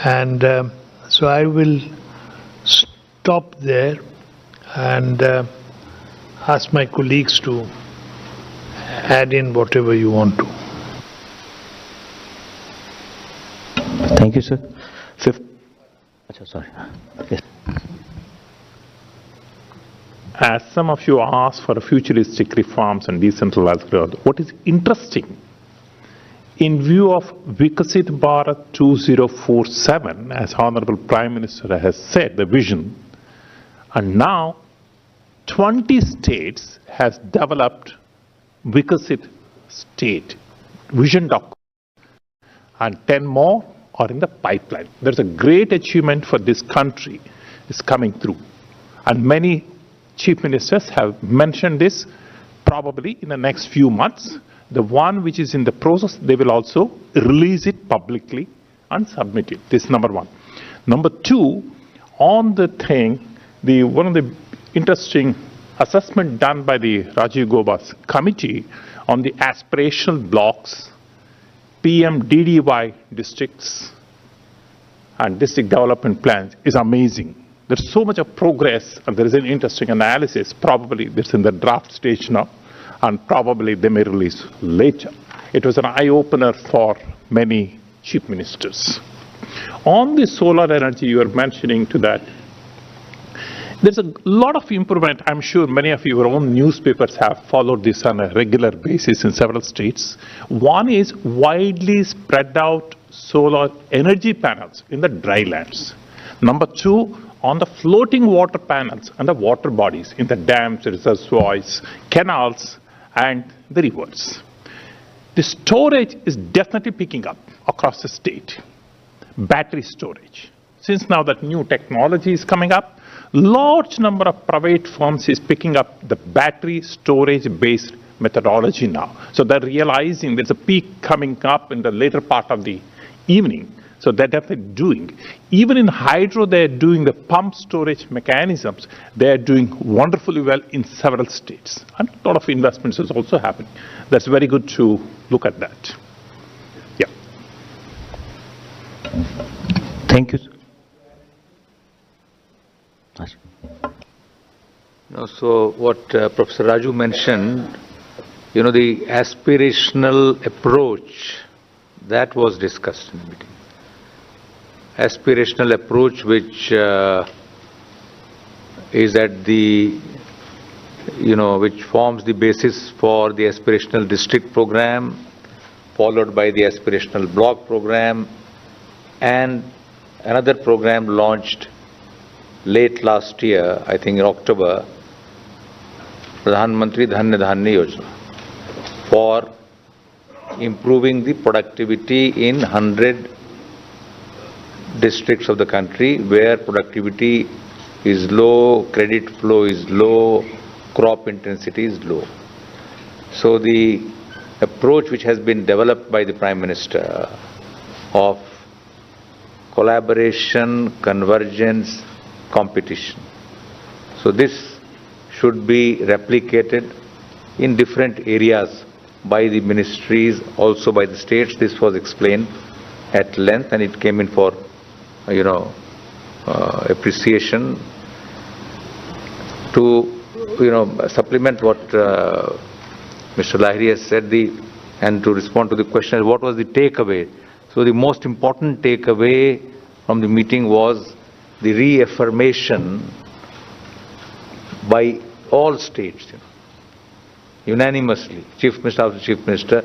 And so I will stop there and ask my colleagues to add in whatever you want to. Thank you, sir. Fifth. Sorry. Yes. As some of you asked for futuristic reforms and decentralized growth, what is interesting, in view of Viksit Bharat 2047, as Honorable Prime Minister has said, the vision, and now 20 states has developed Viksit State Vision document, and 10 more are in the pipeline. There's a great achievement for this country is coming through. And many chief ministers have mentioned this probably in the next few months. The one which is in the process, they will also release it publicly and submit it. This is number one. Number two, on the thing, one of the interesting assessment done by the Rajiv Gauba's committee on the aspirational blocks, PMDDY districts and district development plans is amazing. There's so much of progress, and there is an interesting analysis. Probably it's in the draft stage now, and probably they may release later. It was an eye-opener for many chief ministers. On the solar energy you are mentioning to that, there's a lot of improvement. I'm sure many of your own newspapers have followed this on a regular basis in several states. One is widely spread out solar energy panels in the dry lands. Number two, on the floating water panels and the water bodies in the dams, reservoirs, canals, and the rivers. The storage is definitely picking up across the state. Battery storage. Since now that new technology is coming up, large number of private firms is picking up the battery storage based methodology now. So they're realizing there's a peak coming up in the later part of the evening. So they're definitely doing. Even in hydro, they're doing the pump storage mechanisms. They're doing wonderfully well in several states. And a lot of investments is also happening. That's very good to look at that. Yeah. Thank you. So what Professor Raju mentioned, the aspirational approach, that was discussed in the meeting. Aspirational approach which is at the, which forms the basis for the aspirational district program, followed by the aspirational block program, and another program launched late last year, I think in October, Pradhan Mantri Dhanya Dhanya Yojana, for improving the productivity in 100 districts of the country where productivity is low, credit flow is low, crop intensity is low. So the approach which has been developed by the Prime Minister of collaboration, convergence, competition. So this should be replicated in different areas by the ministries, also by the states. This was explained at length and it came in for, appreciation. To, supplement what Mr. Lahiri has said, and to respond to the question, what was the takeaway? So the most important takeaway from the meeting was the reaffirmation by all states, unanimously, Chief Minister after Chief Minister,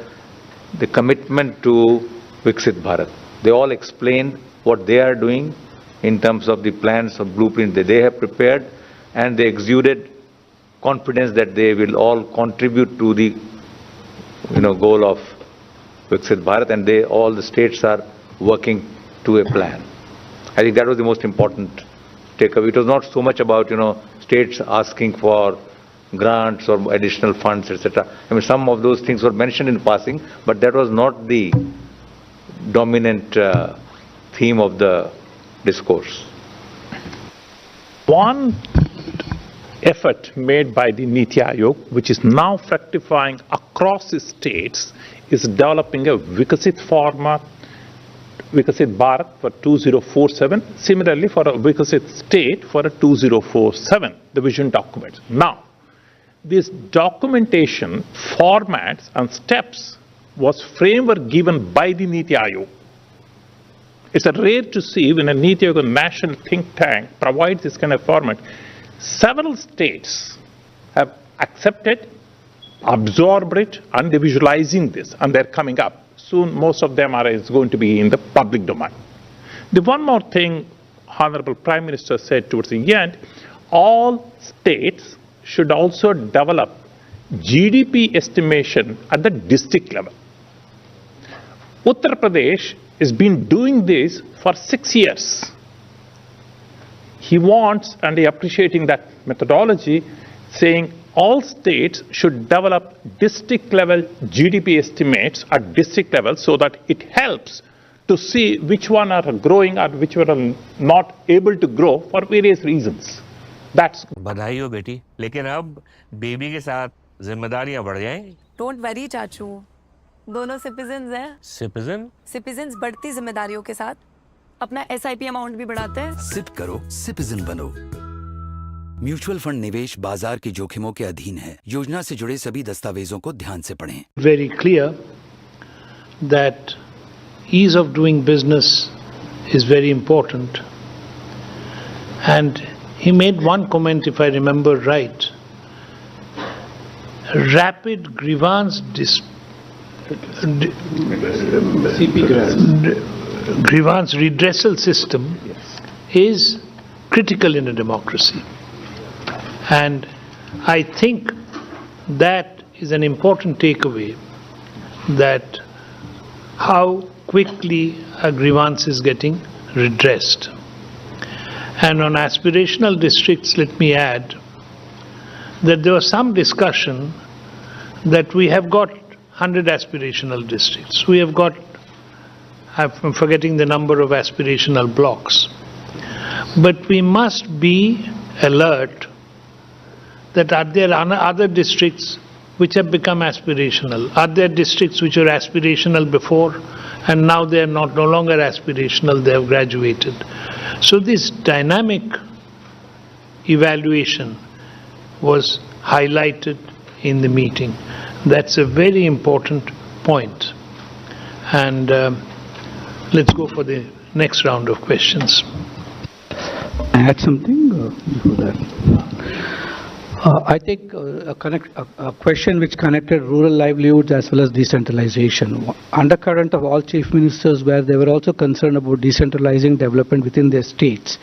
the commitment to Viksit Bharat. They all explained what they are doing in terms of the plans or blueprint that they have prepared, and they exuded confidence that they will all contribute to the goal of Viksit Bharat, and all the states are working to a plan. I think that was the most important takeaway. It was not so much about states asking for grants or additional funds, etc. I mean, some of those things were mentioned in passing, but that was not the dominant theme of the discourse. One effort made by the NITI Aayog, which is now fructifying across the states, is developing a Viksit format Viksit Bharat for 2047, similarly for a Viksit state for a 2047, the vision documents. Now, this documentation, formats and steps was framework given by the NITI Aayog. It's a rare to see when a NITI Aayog, a national think tank, provides this kind of format. Several states have accepted, absorbed it, and they're visualizing this, and they're coming up. Soon, most of them is going to be in the public domain. The one more thing Honorable Prime Minister said towards the end, all states should also develop GDP estimation at the district level. Uttar Pradesh has been doing this for 6 years. He wants, and he appreciating that methodology, saying all states should develop district level GDP estimates at district level so that it helps to see which one are growing or which one are not able to grow for various reasons. That's बधाई हो बेटी, लेकिन अब baby के साथ जिम्मेदारियां बढ़ जाएंगी। डोंट वरी चाचू, दोनों सिटीजन्स हैं। सिटीजन्स बढ़ती जिम्मेदारियों के साथ अपना SIP अमाउंट भी बढ़ाते हैं। सिप करो, सिटीजन बनो। म्यूचुअल फंड निवेश बाजार की जोखिमों के अधीन है। योजना से जुड़े सभी दस्तावेजों को ध्यान से पढ़ें। Very clear that ease of doing business is very important, and he made one comment, if I remember right. Rapid grievance grievance redressal system is critical in a democracy. And I think that is an important takeaway, that how quickly a grievance is getting redressed. And on aspirational districts, let me add that there was some discussion that we have got 100 aspirational districts. We have got, I'm forgetting the number of aspirational blocks. But we must be alert that are there other districts which have become aspirational? Are there districts which were aspirational before and now they are no longer aspirational, they have graduated? So this dynamic evaluation was highlighted in the meeting. That's a very important point. And let's go for the next round of questions. Add something before that. I think a question which connected rural livelihoods as well as decentralization. Undercurrent of all chief ministers where they were also concerned about decentralizing development within their states.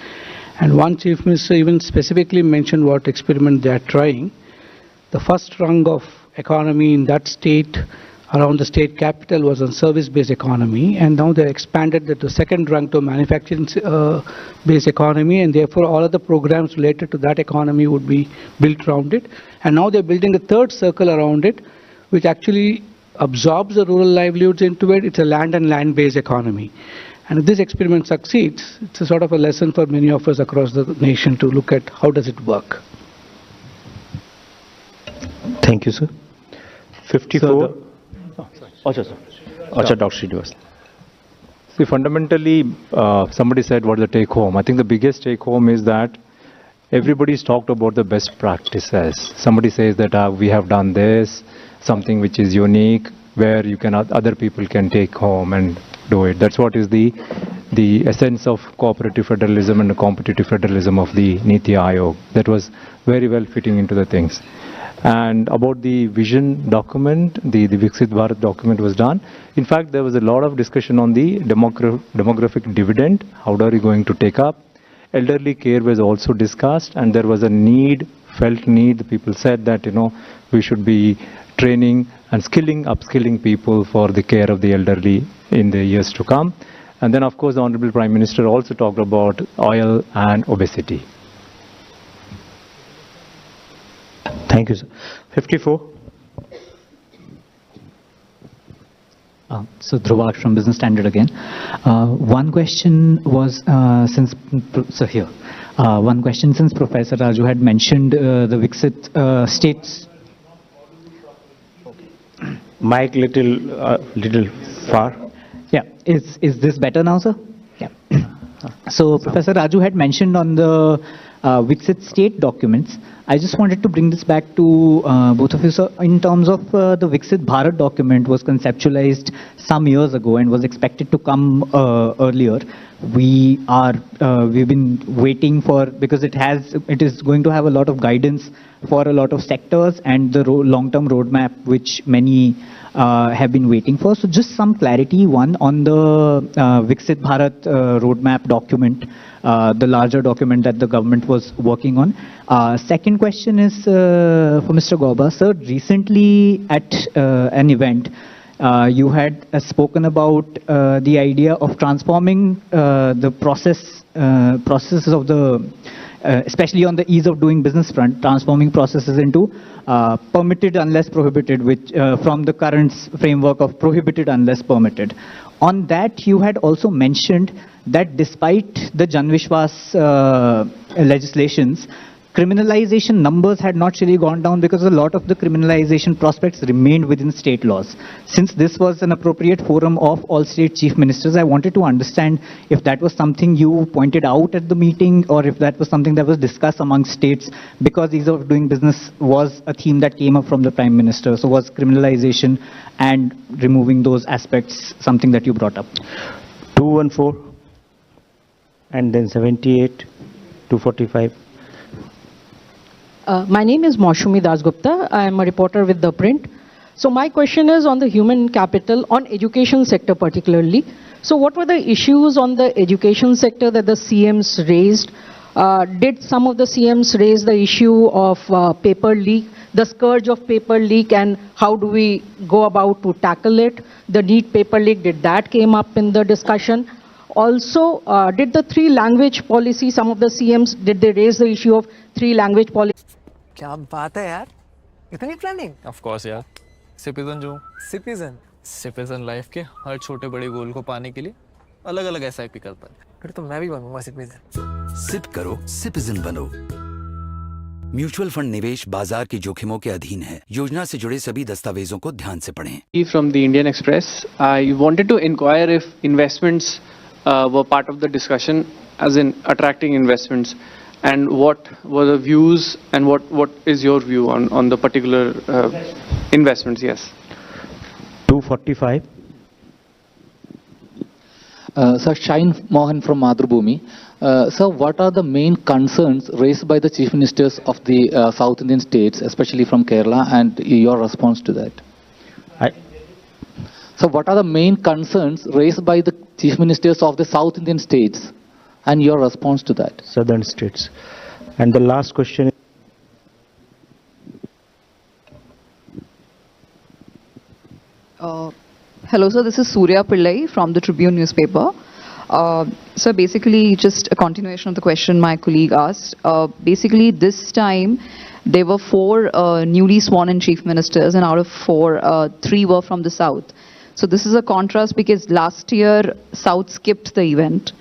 And one chief minister even specifically mentioned what experiment they are trying. The first rung of economy in that state around the state capital was on service-based economy, and now they expanded that to second rung to manufacturing-based economy, and therefore all of the programs related to that economy would be built around it. And now they're building a third circle around it, which actually absorbs the rural livelihoods into it. It's a land and land-based economy. And if this experiment succeeds, it's a sort of a lesson for many of us across the nation to look at how does it work. Thank you, sir. 54. Dr. Srinivas. See, fundamentally, somebody said what the take home. I think the biggest take home is that everybody's talked about the best practices. Somebody says that we have done this, something which is unique, where you can other people can take home and do it. That's what is the essence of cooperative federalism and the competitive federalism of the NITI Aayog. That was very well fitting into the things. And about the vision document, the Viksit Bharat document was done. In fact, there was a lot of discussion on the demographic dividend. How are we going to take up? Elderly care was also discussed, and there was a need, felt need. The people said that, we should be training and upskilling people for the care of the elderly in the years to come. And then, of course, the Honorable Prime Minister also talked about oil and obesity. Thank you, sir. 54. So Dhruvak from Business Standard again. One question was since Professor Raju had mentioned the Viksit states. Mic little far. Yeah, is this better now, sir? Yeah. So Professor Raju had mentioned on the Viksit state documents. I just wanted to bring this back to both of you, sir. In terms of the Viksit Bharat document was conceptualized some years ago and was expected to come earlier. We've been waiting for, because it is going to have a lot of guidance for a lot of sectors and the long-term roadmap which many have been waiting for. So just some clarity, one, on the Viksit Bharat roadmap document, the larger document that the government was working on. Second question is for Mr. Gauba. Sir, recently at an event, you had spoken about the idea of transforming the processes of the, especially on the ease of doing business front, transforming processes into permitted unless prohibited, which from the current framework of prohibited unless permitted. On that, you had also mentioned that despite the Jan Vishwas legislations, criminalization numbers had not really gone down because a lot of the criminalization prospects remained within state laws. Since this was an appropriate forum of all state chief ministers, I wanted to understand if that was something you pointed out at the meeting or if that was something that was discussed among states, because ease of doing business was a theme that came up from the Prime Minister. So was criminalization and removing those aspects something that you brought up? 214 and then 78, 245. My name is Maushumi Dasgupta. I am a reporter with The Print. So my question is on the human capital, on education sector particularly. So what were the issues on the education sector that the CMs raised? Did some of the CMs raise the issue of paper leak, the scourge of paper leak, and how do we go about to tackle it? The NEET paper leak, did that came up in the discussion? Also, did the 3-language policy, some of the CMs, did they raise the issue of 3-language policy? क्या बात है यार, इतनी planning? Of course यार, citizen जो citizen life के हर छोटे बड़े गोल को पाने के लिए अलग अलग एसआईपी करता है। फिर तो मैं भी बनूंगा सिटीजन। सिप करो, सिटीजन बनो। म्यूचुअल फंड निवेश बाजार के जोखिमों के अधीन है। योजना से जुड़े सभी दस्तावेजों को ध्यान से पढ़ें। From the Indian Express, I wanted to inquire if investments were part of the discussion, as in attracting investments, and what were the views and what is your view on the particular investments? Yes. 245. Sir, Shine Mohan from Madhubhumi. Sir, what are the main concerns raised by the chief ministers of the South Indian states, especially from Kerala, and your response to that? So what are the main concerns raised by the chief ministers of the South Indian states and your response to that? Southern states. And the last question. Hello, sir. This is Surya Pillai from the Tribune newspaper. So basically, just a continuation of the question my colleague asked. Basically, this time, there were 4 newly sworn-in chief ministers, and out of 4, 3 were from the South. So this is a contrast because last year, South skipped the event.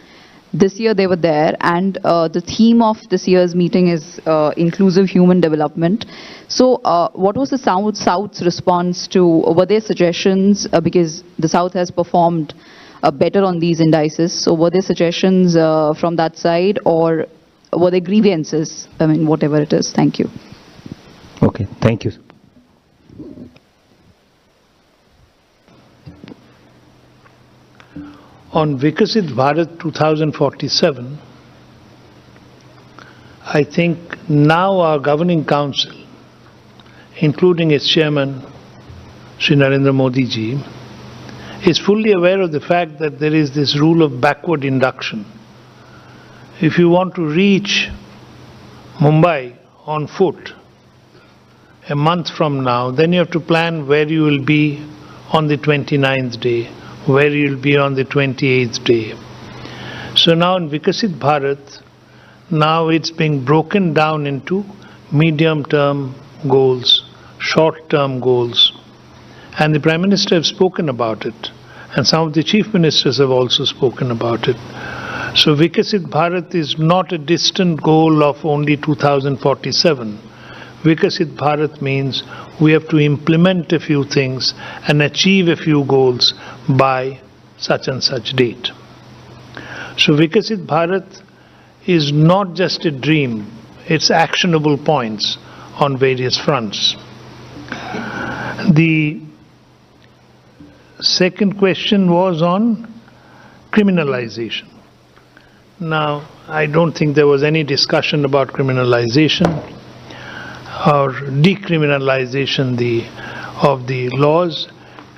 This year they were there, and the theme of this year's meeting is inclusive human development. So what was the South's response to, were there suggestions, because the South has performed better on these indices, so were there suggestions from that side, or were there grievances? I mean, whatever it is. Thank you. Okay, thank you. On Viksit Bharat 2047, I think now our governing council, including its chairman, Shri Narendra Modi ji, is fully aware of the fact that there is this rule of backward induction. If you want to reach Mumbai on foot a month from now, then you have to plan where you will be on the 29th day, where you will be on the 28th day. So now in Viksit Bharat, now it's being broken down into medium-term goals, short-term goals. And the Prime Minister has spoken about it, and some of the Chief Ministers have also spoken about it. So Viksit Bharat is not a distant goal of only 2047. Viksit Bharat means we have to implement a few things and achieve a few goals by such and such date. So Viksit Bharat is not just a dream, it's actionable points on various fronts. The second question was on criminalization. Now, I don't think there was any discussion about criminalization or decriminalization of the laws.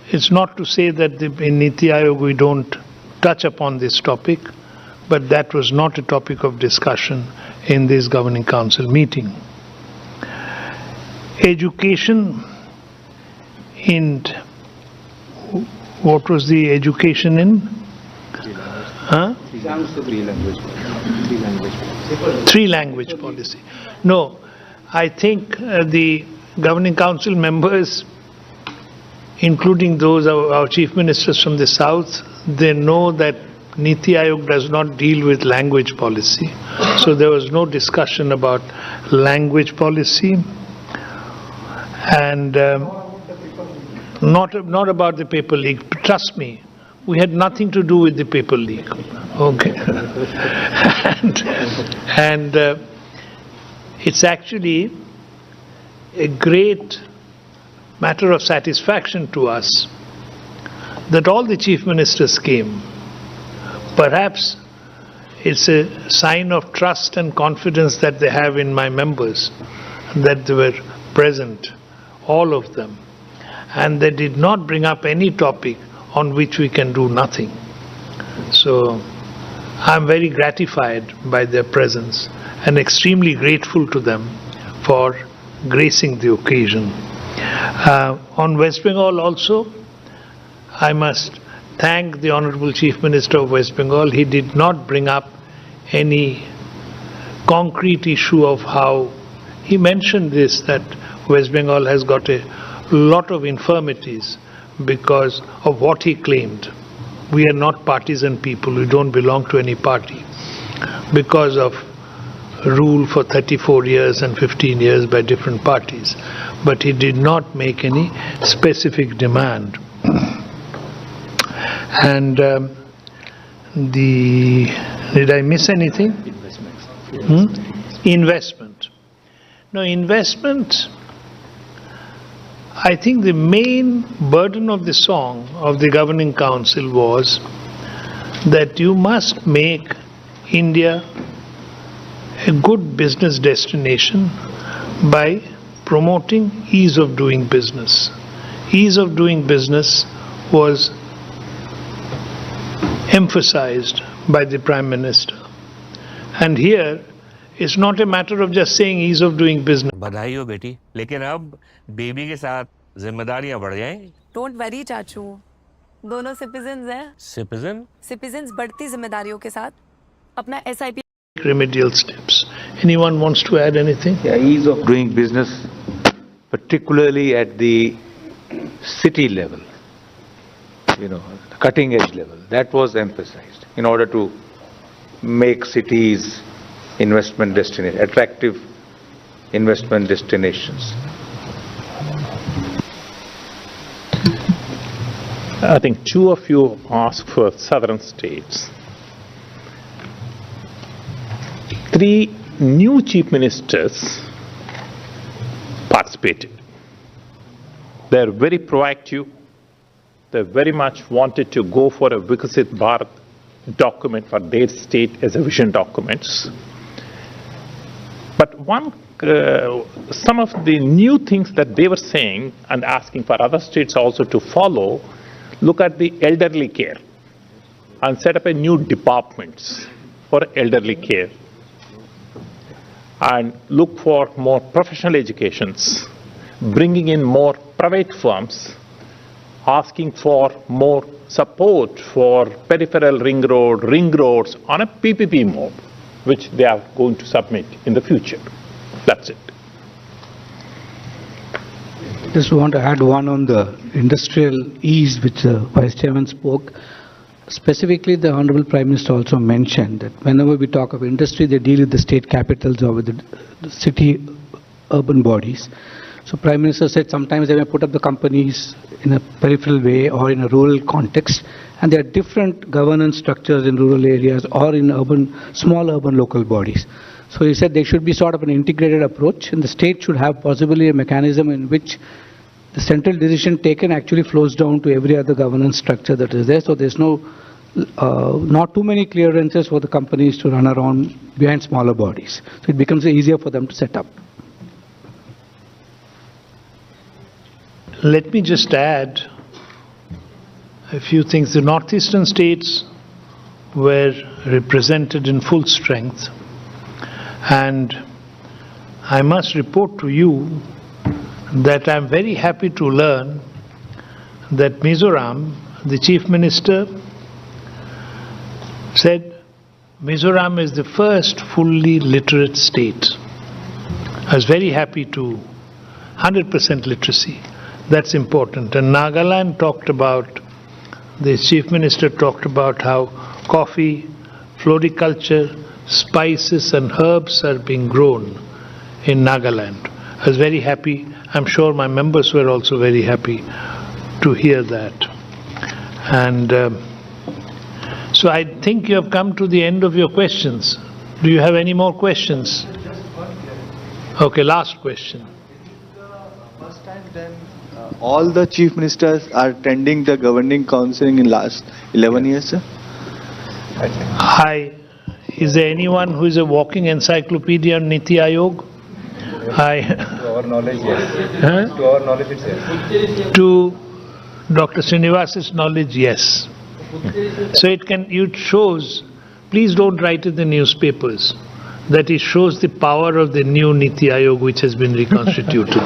It's not to say that in NITI Aayog we don't touch upon this topic, but that was not a topic of discussion in this Governing Council meeting. Education, what was the education in? Three language policy. No, I think the Governing Council members, including those of our chief ministers from the south, they know that NITI Aayog does not deal with language policy. So there was no discussion about language policy, and not about the paper leak. Trust me, we had nothing to do with the paper leak. Okay, and it's actually a great matter of satisfaction to us that all the chief ministers came. Perhaps it's a sign of trust and confidence that they have in my members, that they were present, all of them, and they did not bring up any topic on which we can do nothing. So I'm very gratified by their presence and extremely grateful to them for gracing the occasion. On West Bengal also, I must thank the Honorable Chief Minister of West Bengal. He did not bring up any concrete issue of how, he mentioned this, that West Bengal has got a lot of infirmities because of what he claimed. We are not partisan people, we don't belong to any party, because of rule for 34 years and 15 years by different parties. But he did not make any specific demand. And did I miss anything? Investment. No, investment, I think the main burden of the song of the Governing Council was that you must make India a good business destination by promoting ease of doing business. Ease of doing business was emphasized by the Prime Minister. And here, it's not a matter of just saying ease of doing business. बधाई हो बेटी, लेकिन अब baby के साथ जिम्मेदारियां बढ़ जाएं। डोंट वरी चाचू, दोनों सिटीजन्स हैं। सिटीजन्स बढ़ती जिम्मेदारियों के साथ अपना SIP remedial steps. Anyone wants to add anything? Yeah, ease of doing business, particularly at the city level, cutting edge level, that was emphasized in order to make cities investment destinations, attractive investment destinations. I think two of you asked for southern states. 3 new chief ministers participated. They're very proactive. They very much wanted to go for a Viksit Bharat document for their state as a vision documents. But some of the new things that they were saying and asking for other states also to follow, look at the elderly care and set up a new departments for elderly care, and look for more professional educations, bringing in more private firms, asking for more support for peripheral ring roads on a PPP mode, which they are going to submit in the future. That's it. Just want to add one on the industrial ease, which the Vice Chairman spoke. Specifically, the Honorable Prime Minister also mentioned that whenever we talk of industry, they deal with the state capitals or with the city urban bodies. So Prime Minister said sometimes they may put up the companies in a peripheral way or in a rural context, and there are different governance structures in rural areas or in small urban local bodies. So he said there should be sort of an integrated approach, and the state should have possibly a mechanism in which the central decision taken actually flows down to every other governance structure that is there. So there's not too many clearances for the companies to run around behind smaller bodies. So it becomes easier for them to set up. Let me just add a few things. The northeastern states were represented in full strength, and I must report to you that I'm very happy to learn that Mizoram, the Chief Minister, said Mizoram is the first fully literate state. I was very happy to 100% literacy. That's important. And Nagaland talked about, the Chief Minister talked about how coffee, floriculture, spices and herbs are being grown in Nagaland. I was very happy. I'm sure my members were also very happy to hear that. And so I think you have come to the end of your questions. Do you have any more questions? Okay, last question. First time then all the chief ministers are attending the governing council in last 11 years, sir? Hi. Is there anyone who is a walking encyclopedia on NITI Aayog? To our knowledge, yes. Huh? To our knowledge, it's yes. To Dr. Srinivas's knowledge, yes. So it shows, please don't write in the newspapers, that it shows the power of the new NITI Aayog which has been reconstituted.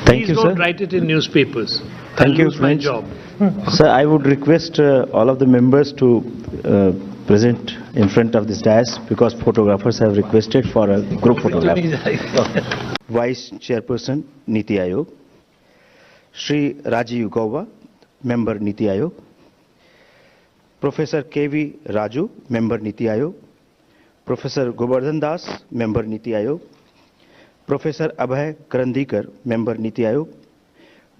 Thank you, sir. Please don't write it in newspapers. Thank you, lose my friends. job. Sir, I would request all of the members to present in front of this dais, because photographers have requested for a group photograph. Vice Chairperson, NITI Aayog. Shri Rajiv Gauba, Member NITI Aayog. Professor K.V. Raju, Member NITI Aayog. Professor Govardhan Das, Member NITI Aayog. Professor Abhay Karandikar, Member NITI Aayog.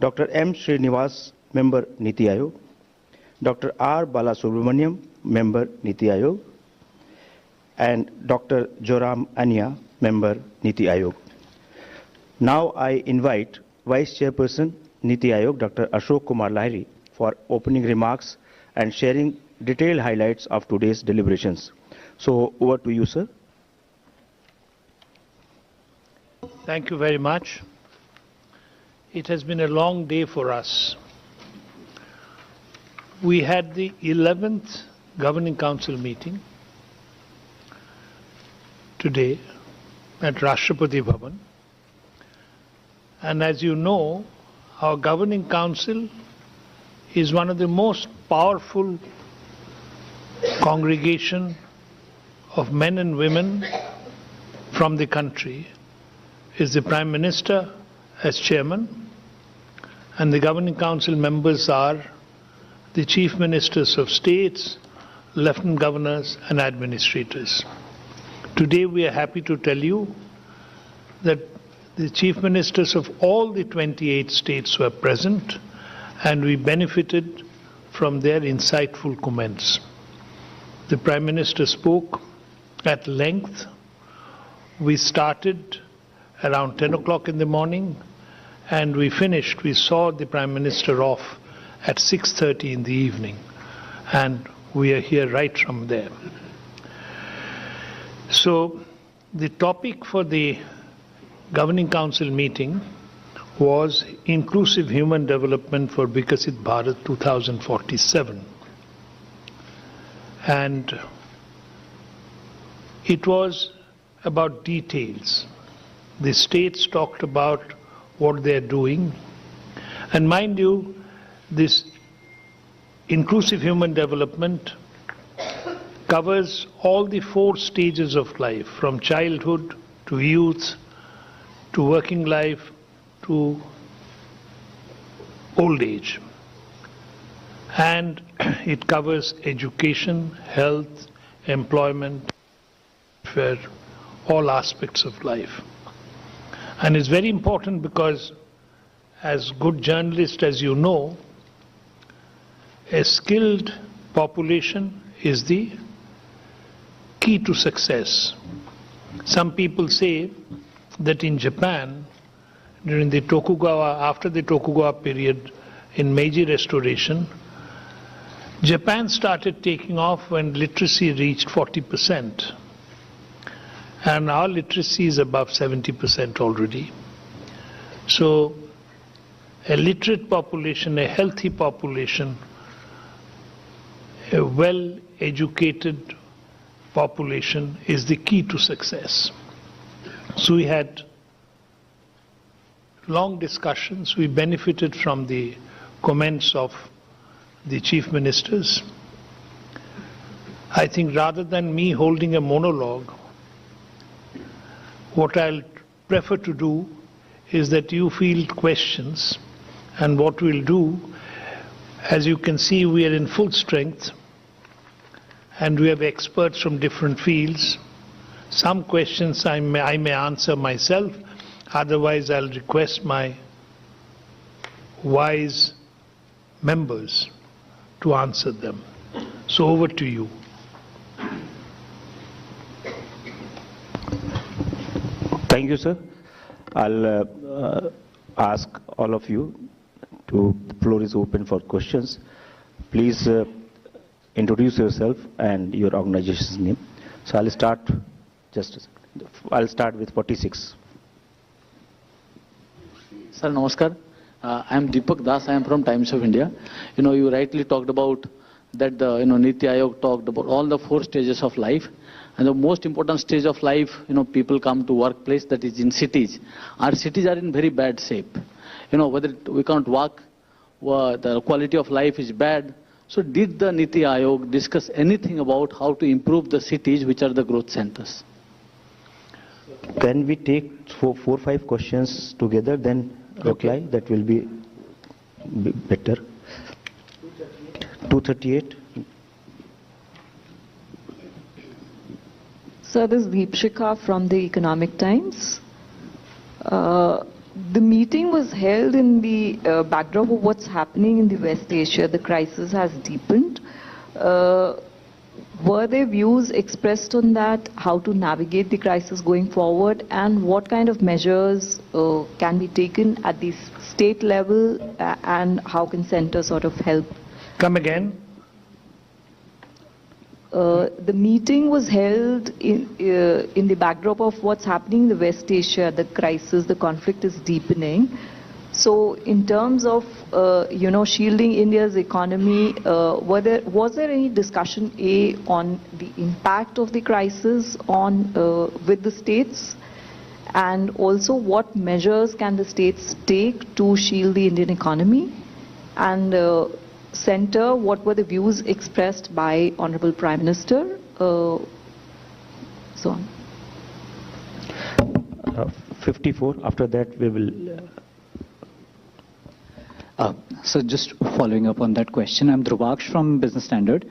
Dr. M. Srinivas, Member NITI Aayog. Dr. R. Balasubramaniam, Member NITI Aayog. And Dr. Joram Anya, Member NITI Aayog. Now I invite Vice Chairperson NITI Aayog, Dr. Ashok Kumar Lahiri, for opening remarks and sharing detailed highlights of today's deliberations. So over to you, sir. Thank you very much. It has been a long day for us. We had the 11th Governing Council meeting today at Rashtrapati Bhavan. And as you know, our Governing Council is one of the most powerful congregation of men and women from the country. Is the Prime Minister as chairman, and the Governing Council members are the Chief Ministers of states, Lieutenant Governors and Administrators. Today we are happy to tell you that the Chief Ministers of all the 28 states were present, and we benefited from their insightful comments. The Prime Minister spoke at length. We started around 10 o'clock in the morning, and we saw the Prime Minister off at 6:30 in the evening, and we are here right from there. So the topic for the Governing Council meeting was Inclusive Human Development for Viksit Bharat 2047. And it was about details. The states talked about what they're doing. And mind you, this inclusive human development covers all the 4 stages of life, from childhood to youth to working life to old age. And it covers education, health, employment, for all aspects of life. And it's very important because, as good journalists as you know, a skilled population is the key to success. Some people say that in Japan, during the Tokugawa, after the Tokugawa period in Meiji Restoration, Japan started taking off when literacy reached 40%. And our literacy is above 70% already. So a literate population, a healthy population, a well-educated population is the key to success. So we had long discussions. We benefited from the comments of the chief ministers. I think rather than me holding a monologue, what I'll prefer to do is that you field questions, and what we'll do, as you can see, we are in full strength and we have experts from different fields. Some questions I may answer myself, otherwise I'll request my wise members to answer them. So over to you. Thank you, sir. I'll ask all of you to, the floor is open for questions. Please introduce yourself and your organization's name. So I'll start, I'll start with 46. Sir, namaskar. I am Deepak Das. I am from Times of India. You rightly talked about that the NITI Aayog talked about all the 4 stages of life. And the most important stage of life, people come to workplace, that is in cities. Our cities are in very bad shape. Whether we can't walk, the quality of life is bad. So did the NITI Aayog discuss anything about how to improve the cities which are the growth centers? Can we take 4 or 5 questions together, then reply? That will be better. 238. Sir, this is Deepshikha from the Economic Times. The meeting was held in the backdrop of what's happening in the West Asia. The crisis has deepened. Were there views expressed on that, how to navigate the crisis going forward, and what kind of measures can be taken at the state level, and how can centre sort of help? Come again. The meeting was held in the backdrop of what's happening in the West Asia, the crisis, the conflict is deepening. So in terms of, shielding India's economy, was there any discussion, on the impact of the crisis on with the states? And also what measures can the states take to shield the Indian economy? And Centre, what were the views expressed by Honorable Prime Minister? So on. 54. After that, we will. So just following up on that question, I'm Dhruvaksh from Business Standard.